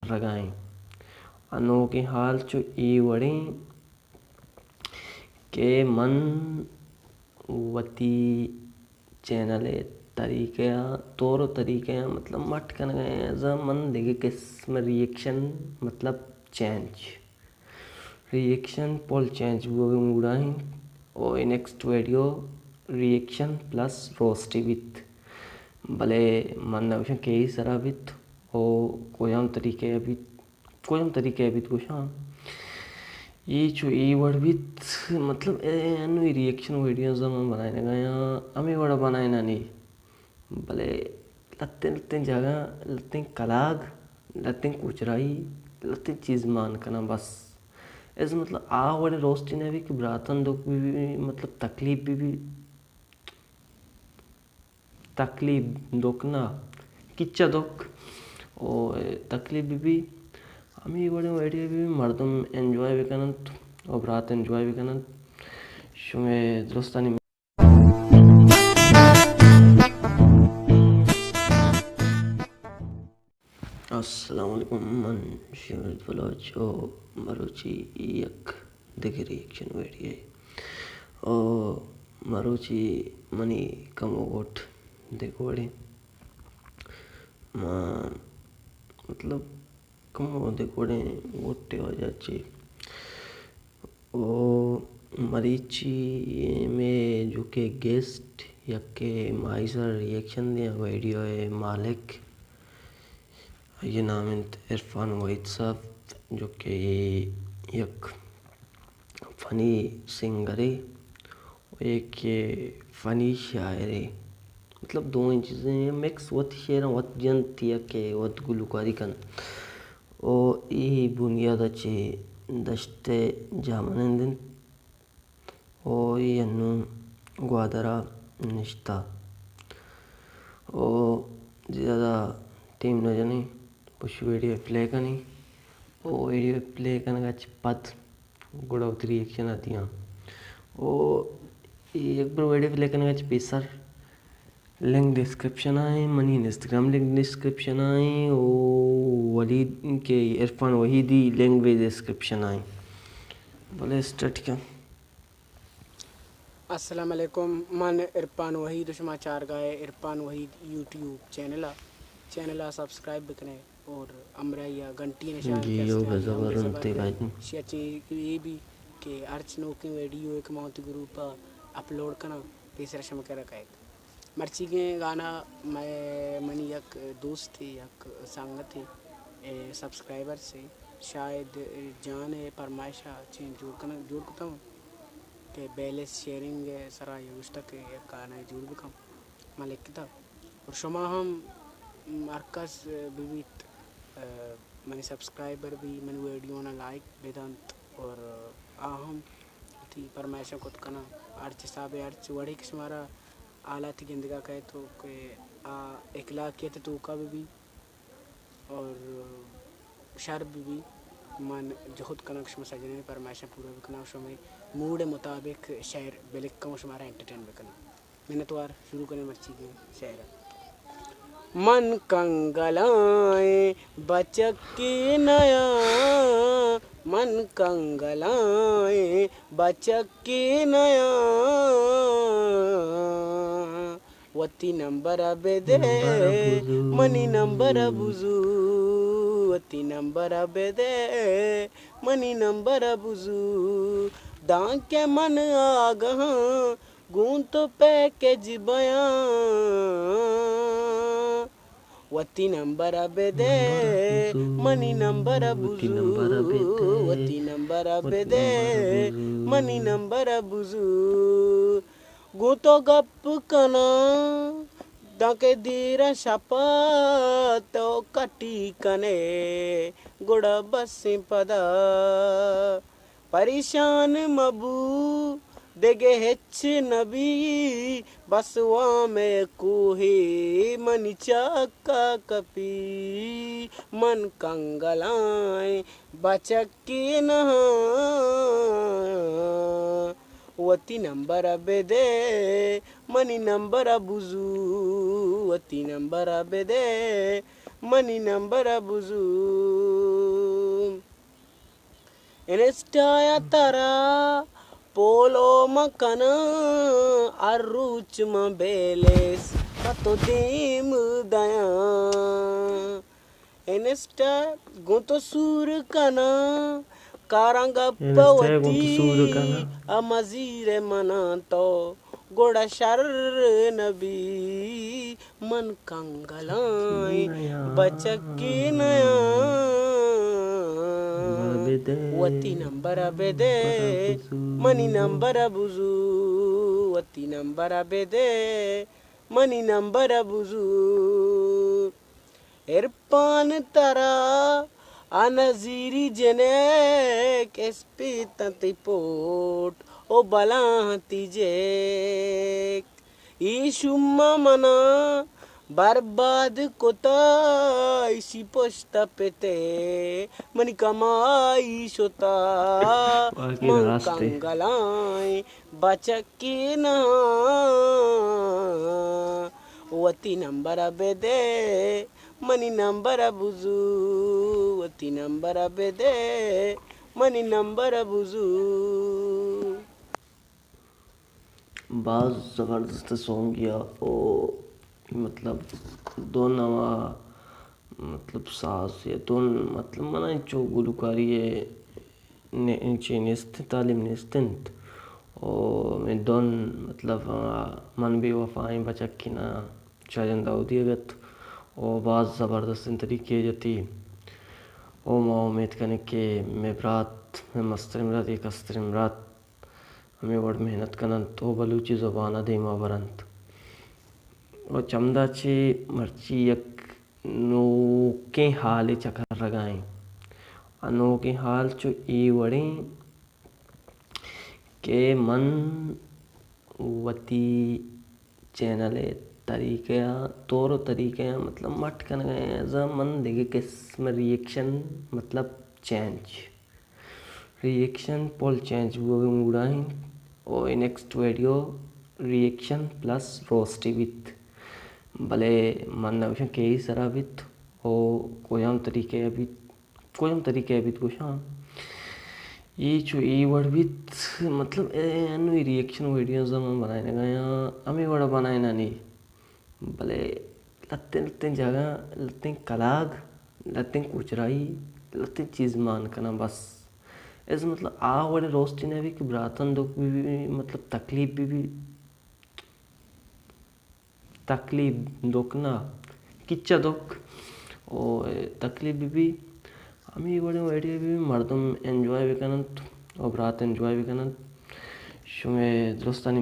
रगाएं अनोखे हाल चो ई वड़े के मन वती चैनले तरीके तोरो तरीके मतलब मट कन गए जा मन देखे किस्म रिएक्शन मतलब चेंज रिएक्शन पोल चेंज वो मुड़ाई और नेक्स्ट वीडियो रिएक्शन प्लस रोस्टी विथ भले मन नवश के ही सरा विथ ओ कोयम तरीके अभी कुछ ये जो ई वर्ड विथ मतलब एनु रिएक्शन वीडियो जब हम बनाए गया हमें बड़ा बनाए ना नहीं भले लत्ते जगह लत्ते कलाग लत्ते कुचराई लत्ते चीज़ मान करना बस ऐसे मतलब आ बड़े रोस्टी ने भी कि ब्रातन दुख भी मतलब तकलीफ दुख ना किच्चा दुख और तकलीफ भी हमें बड़े वीडियो भी मर्दम एंजॉय भी करना और ब्रात एंजॉय भी करना शुमे दोस्तानी अस्सलाम वालेकुम मन शिवरत बलोच और मरुची एक देखे रिएक्शन वीडियो और मरुची मनी कमोट देखो बड़े मतलब कमो देखो बड़े गोटे हो जाचे ओ मरीची में जो के गेस्ट या के माइसर रिएक्शन दिया वीडियो है मालिक ये नाम है इरफान वहीद साहब जो कि एक फ़नी सिंगर है और एक ये फ़नी शायर है मतलब दो ही चीज़ें मिक्स वत शेर वत जनती के वत गुलकारी कन और ये बुनियाद अच्छे दस्ते जामन दिन और ये अन्नू ग्वादरा निश्ता और ज़्यादा टीम न जानी कुछ वीडियो प्ले करनी और वीडियो प्ले करने का पद गुड़ावती रिएक्शन आती हैं और एक बार वीडियो प्ले करने का पेसर लिंक डिस्क्रिप्शन आए मनी इंस्टाग्राम लिंक डिस्क्रिप्शन आए और वलीद के इरफान वहीदी लिंक भी डिस्क्रिप्शन आए बोले स्टार्ट क्या अस्सलाम वालेकुम मन इरफान वहीद समाचार गाए Irfan Waheed YouTube channel subscribe बिकने और अमराइया घंटी निशान ये भी के अर्च नो की वीडियो एक मौत ग्रुप अपलोड करना तीसरा शम कर रखा है मर्ची के गाना मैं मनी एक दोस्त थी एक संगत थी सब्सक्राइबर से शायद जान है परमाइशा चीन जोड़ करता हूँ कि बैलेंस शेयरिंग सरा यूज तक गाना जोड़ बिकम मालिक किता और शुमा हम मरकज विविध मैंने सब्सक्राइबर भी मैंने वीडियो ना लाइक वेदांत और आहम थी परमाइशा को करना अर्च साहब अर्च वड़ी किस्मारा आला थी जिंदगा कहे तो के इकला किए थे तो का भी और शर्ब भी मन जोहद कनक्श में सजने परमाइशा पूरा बिकना समय मूड मुताबिक शायर बेलिक का हमारा एंटरटेन बिकना मैंने तो यार शुरू करने मर्ची के शायर मन कंगलाए बचक के नया मन कंगलाए बचक के नया वती नंबर बेदे मनी नंबर बुजू वती नंबर बेदे मनी नंबर बुजू दां के मन आगह गूं तो पैकेज बयां वती नंबर बेदे मनी नंबर बुजू वती नंबर बेदे मनी नंबर बुजू गो तो गप कना दाके दीरा छपा तो कटी कने गुड़ा बसी पदा परेशान मबू देगे हेच नबी बसवा में कोहे मनी चाका कपी मन कंगलाए बचक के नहा वती नंबर बेदे मनी नंबर बुजू वती नंबर बेदे मनी नंबर बुजू Enestaya tara polo makana arruch mabeles patodim daya. Enesta gonto sur kana karanga Eneste gonto sur pawati kana. amazire mananto goda shar nabi man kangalai bachaki naya wati nambara bede mani nambara buzu wati nambara bede mani nambara buzu erpan tara anaziri jene kespitanti pot o balanti jek ishumma mana barbad kota isi posta pete mani kamai shota Aqui no raste. mankangalai bachakina wati nambara bede mani nambara buzu wati nambara bede mani nambara buzu. बहुत ज़बरदस्त song किया और मतलब दोन नवा मतलब सास ये दोन मतलब मना जो गुलकारी है ने चेनिस्त तालीम निस्तिंत और मैं दोन मतलब मन भी वफाएं बचक की ना चाजन दाऊदियगत और बहुत ज़बरदस्त तरीके जती और माँ उम्मीद करने के मैं बरात में मस्तरम रात एक अस्त्रम रात हमें बड़ मेहनत कनंत ओ बलूची ज़ुबान धीमा बरंत और चमदाची मर्ची यक नोके हाल चकर रगाएं अनोखे हाल चो ई वड़े के मन वती चैनल तरीके तौर तरीके मतलब मट कन गए एज मन देखे किस्म रिएक्शन मतलब चेंज रिएक्शन पोल चेंज वो मूडा है और नेक्स्ट वीडियो रिएक्शन प्लस रोस्टी विथ भले मन नवश के ही सरा विथ और कोयम तरीके अभी कुछ हाँ ये जो ये वर्ड विथ मतलब एनु रिएक्शन वीडियोस हम बनाए ना गया हमें बड़ा बनाए ना नहीं भले लत्ते जगह लत्ते कलाग लत्ते कुचराई लत्ते चीज़ मान करना बस ऐसे मतलब आ बड़े रोस्टी ने भी कि ब्रातन दुख भी मतलब तकलीफ दुख ना किच्चा दुख और तकलीफ भी हमें बड़े वीडियो भी मर्दम एंजॉय भी करना और ब्रात एंजॉय भी करना शुमे दोस्तानी